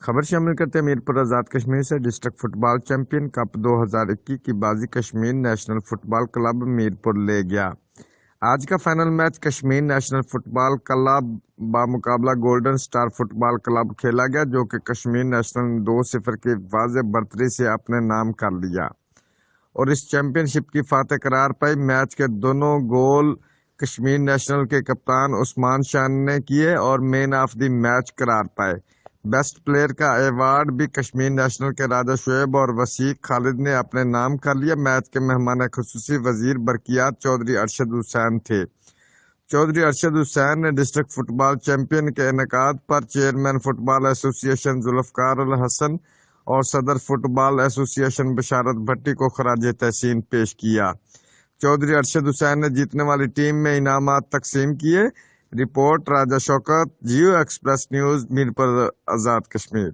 خبر شامل کرتے ہیں میرپور آزاد کشمیر سے۔ District football champion cup 2021 کی بازی Kashmir national football club Mirpur لے گیا۔ آج کا final match Kashmir national football club بمقابلہ golden star football club کھیلا گیا، جو کہ کشمیر نیشنل نے 2-0 کی واضح برتری سے اپنے نام کر لیا اور اس چیمپئن شپ کی فاتح قرار پائی۔ میچ کے دونوں گول کشمیر نیشنل کے کپتان عثمان شاہ نے کیے اور مین آف دی میچ قرار پائے۔ بیسٹ پلیئر کا ایوارڈ بھی کشمیر نیشنل کے راجہ شعیب اور وسیق خالد نے اپنے نام کر لیا۔ میچ کے مہمان خصوصی وزیر برقیات چودھری ارشد حسین تھے۔ چودھری ارشد حسین نے ڈسٹرکٹ فٹ بال چیمپئن کے انعقاد پر چیئرمین فٹ بال ایسوسی ایشن ذوالفقار الحسن اور صدر فٹ بال ایسوسی ایشن بشارت بھٹی کو خراج تحسین پیش کیا۔ چودھری ارشد حسین نے جیتنے والی ٹیم میں انعامات تقسیم کیے۔ رپورٹ راجہ شوکت، جیو ایکسپریس نیوز، میرپور آزاد کشمیر۔